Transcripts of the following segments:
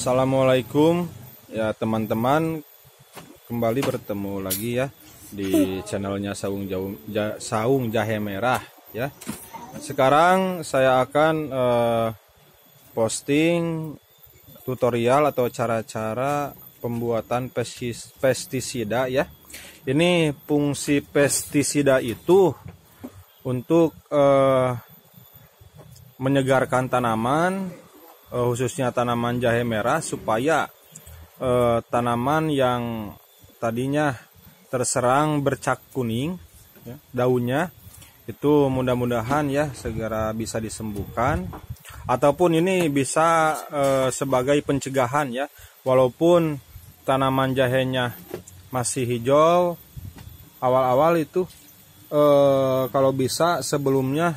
Assalamualaikum ya teman-teman, kembali bertemu lagi ya di channelnya Saung Jahe Merah ya. Sekarang saya akan posting tutorial atau cara-cara pembuatan pestisida ya. Ini fungsi pestisida itu untuk menyegarkan tanaman, khususnya tanaman jahe merah, supaya tanaman yang tadinya terserang bercak kuning ya, daunnya itu mudah-mudahan ya segera bisa disembuhkan, ataupun ini bisa sebagai pencegahan ya, walaupun tanaman jahenya masih hijau awal-awal itu kalau bisa sebelumnya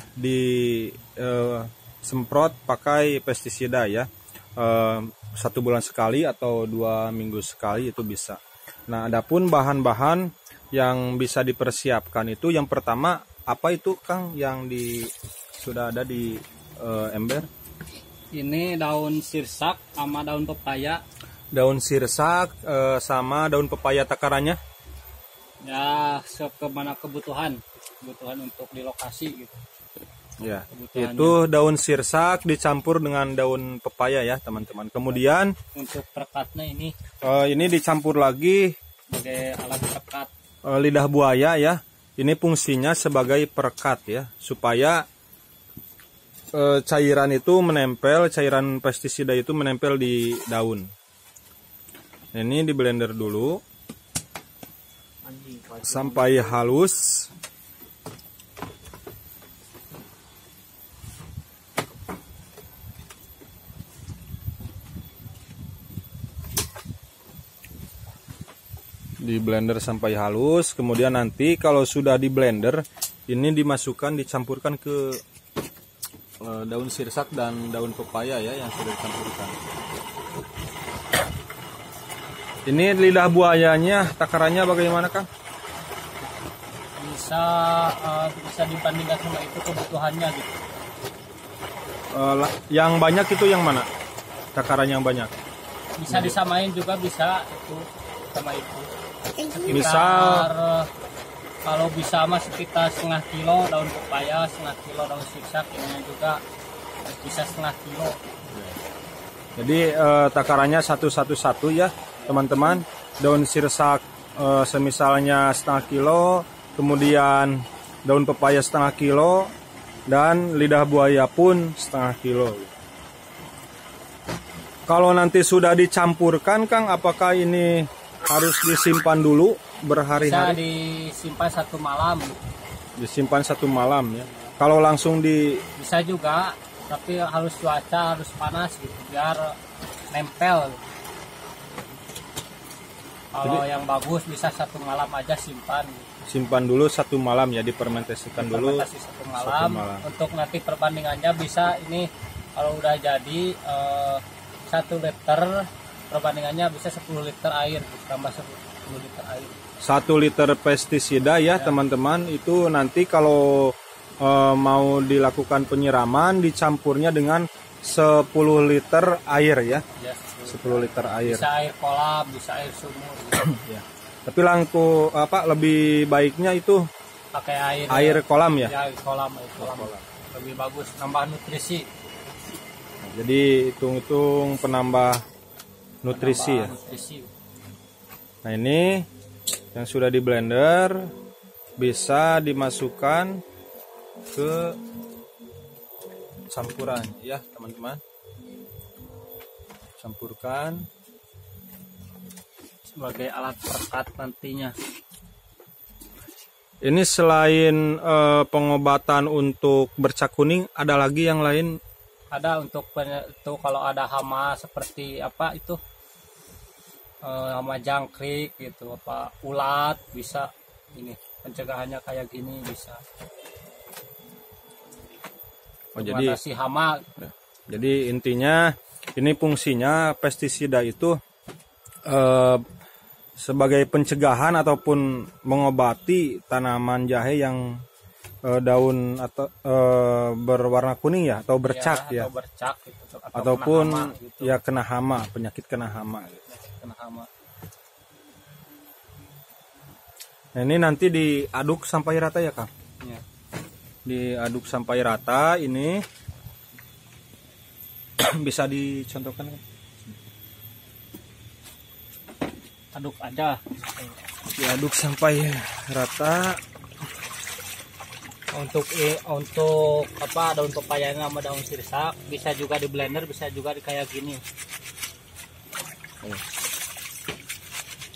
semprot pakai pestisida ya, 1 bulan sekali atau 2 minggu sekali itu bisa. Nah, adapun bahan-bahan yang bisa dipersiapkan itu, yang pertama apa itu Kang yang sudah ada di ember? Ini daun sirsak sama daun pepaya. Daun sirsak sama daun pepaya takarannya? Ya, kemana kebutuhan untuk di lokasi gitu. Ya, itu daun sirsak dicampur dengan daun pepaya ya teman-teman. Kemudian untuk perekatnya ini dicampur lagi sebagai alat perekat. Lidah buaya ya. Ini fungsinya sebagai perekat ya, supaya cairan itu menempel, cairan pestisida itu menempel di daun. Ini di blender dulu sampai halus. Di blender sampai halus, kemudian nanti kalau sudah di blender ini dicampurkan ke daun sirsak dan daun pepaya ya yang sudah dicampurkan. Ini lidah buayanya takarannya bagaimana Kang? Bisa dibandingkan sama itu kebutuhannya gitu. Yang banyak itu yang mana? Takaran yang banyak? Bisa disamain juga, bisa itu sama itu. Misal kalau bisa mah sekitar setengah kilo daun pepaya, setengah kilo daun sirsak, ini juga bisa setengah kilo. Jadi takarannya satu ya teman-teman. Daun sirsak semisalnya setengah kilo, kemudian daun pepaya setengah kilo, dan lidah buaya pun setengah kilo. Kalau nanti sudah dicampurkan Kang, apakah ini harus disimpan dulu berhari-hari? Bisa disimpan 1 malam. Disimpan 1 malam ya. Kalau langsung bisa juga, tapi harus cuaca harus panas gitu biar nempel. Kalau yang bagus bisa 1 malam aja simpan. Simpan dulu 1 malam ya, difermentasikan dulu. 1 malam. Untuk nanti perbandingannya bisa ini kalau udah jadi 1 liter, perbandingannya bisa 10 liter air, tambah 10 liter air. 1 liter pestisida ya teman-teman, itu nanti kalau mau dilakukan penyiraman dicampurnya dengan 10 liter air ya. Ya, 10 liter air. Bisa air kolam, bisa air sumur. Ya. Tapi lebih baiknya itu pakai air kolam ya. Ya, air kolam. Lebih bagus, nambah nutrisi. Nah, jadi hitung-hitung penambah nutrisi ya. Nah, ini yang sudah di blender bisa dimasukkan ke campuran ya teman-teman. Campurkan sebagai alat perekat nantinya. Ini selain pengobatan untuk bercak kuning, ada lagi yang lain? Ada untuk kalau ada hama seperti apa itu, hama jangkrik gitu, ulat, bisa ini pencegahannya kayak gini bisa. Jadi hama. Jadi intinya ini fungsinya pestisida itu sebagai pencegahan ataupun mengobati tanaman jahe yang daun atau berwarna kuning ya, atau bercak ya, atau bercak gitu, ataupun kena hama, gitu. ya kena hama, penyakit kena hama. Kena hama. Nah, ini nanti diaduk sampai rata ya Kang? Ya. Diaduk sampai rata ini. Bisa dicontohkan kan? Aduk aja. Diaduk sampai rata. Untuk apa, daun pepayanya sama daun sirsak bisa juga di blender, bisa juga di kayak gini.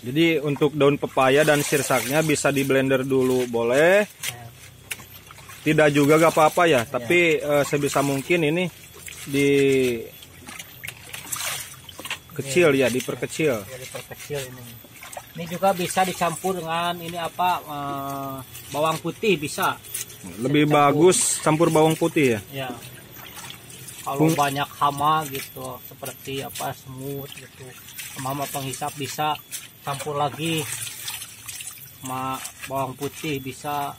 Jadi untuk daun pepaya dan sirsaknya bisa di blender dulu boleh. Tidak juga gak apa-apa ya, tapi sebisa mungkin ini di kecil ya, diperkecil. Ya, diperkecil ini. Ini juga bisa dicampur dengan ini apa, bawang putih bisa. Lebih bagus campur bawang putih ya. Ya. Kalau banyak hama gitu, seperti apa semut gitu, hama penghisap, bisa campur lagi sama bawang putih, bisa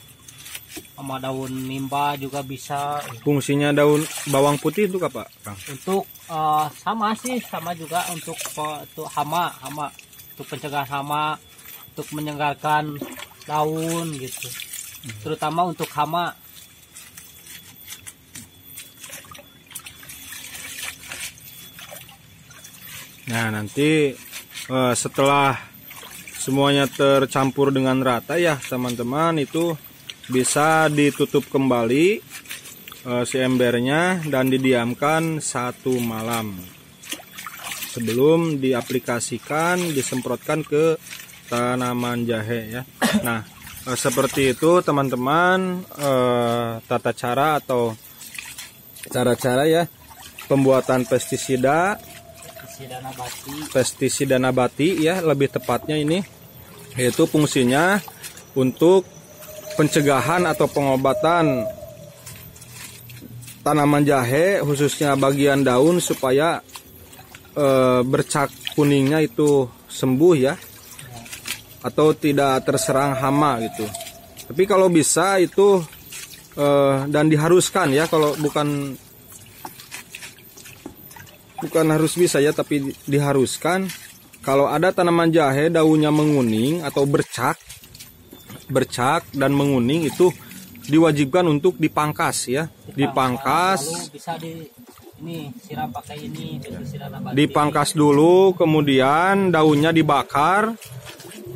sama daun nimba juga bisa. Fungsinya daun bawang putih itu apa, Kang? Untuk sama sih, sama juga untuk hama, untuk pencegahan hama, untuk menyegarkan daun gitu. Terutama untuk hama. Nah, nanti setelah semuanya tercampur dengan rata ya teman-teman, itu bisa ditutup kembali si embernya dan didiamkan 1 malam sebelum diaplikasikan, disemprotkan ke tanaman jahe ya. Nah, seperti itu teman-teman, tata cara atau cara-cara ya pembuatan pestisida nabati ya, lebih tepatnya ini, yaitu fungsinya untuk pencegahan atau pengobatan tanaman jahe, khususnya bagian daun, supaya bercak kuningnya itu sembuh ya, atau tidak terserang hama gitu. Tapi kalau bisa itu dan diharuskan ya, kalau bukan harus bisa ya, tapi diharuskan kalau ada tanaman jahe daunnya menguning atau bercak dan menguning, itu diwajibkan untuk dipangkas ya, dipangkas. Lalu bisa siram pakai ini, dipangkas dulu, kemudian daunnya dibakar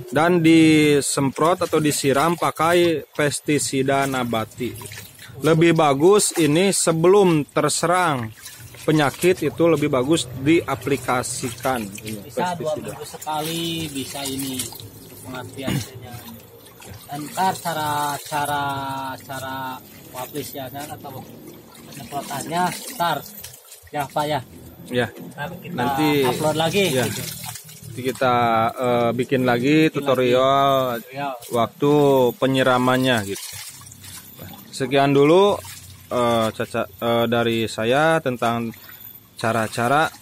dan disemprot atau disiram pakai pestisida nabati. Lebih bagus ini sebelum terserang penyakit, itu lebih bagus diaplikasikan. Bisa 2 minggu sekali, bisa ini pengertiannya. Dan ntar cara aplikasinya atau penyemprotannya ntar ya Pak ya. Ya. Kita nanti upload lagi. Ya. Gitu. Kita bikin lagi tutorial waktu penyiramannya gitu. Sekian dulu dari saya tentang cara-cara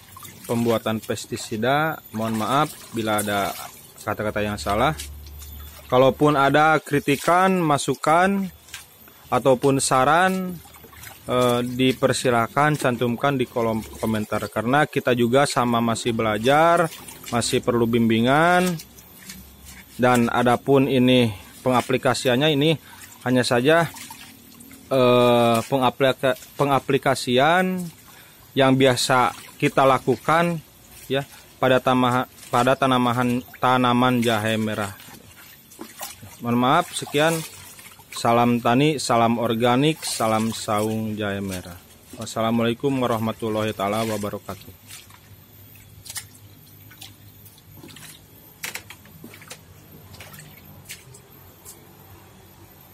pembuatan pestisida. Mohon maaf bila ada kata-kata yang salah. Kalaupun ada kritikan, masukan ataupun saran, dipersilakan cantumkan di kolom komentar, karena kita juga sama masih belajar, masih perlu bimbingan. Dan adapun ini pengaplikasiannya, ini hanya saja pengaplikasian yang biasa kita lakukan ya pada tanaman jahe merah. Mohon maaf, sekian. Salam tani, salam organik, salam saung jahe merah. Wassalamualaikum warahmatullahi taala wabarakatuh.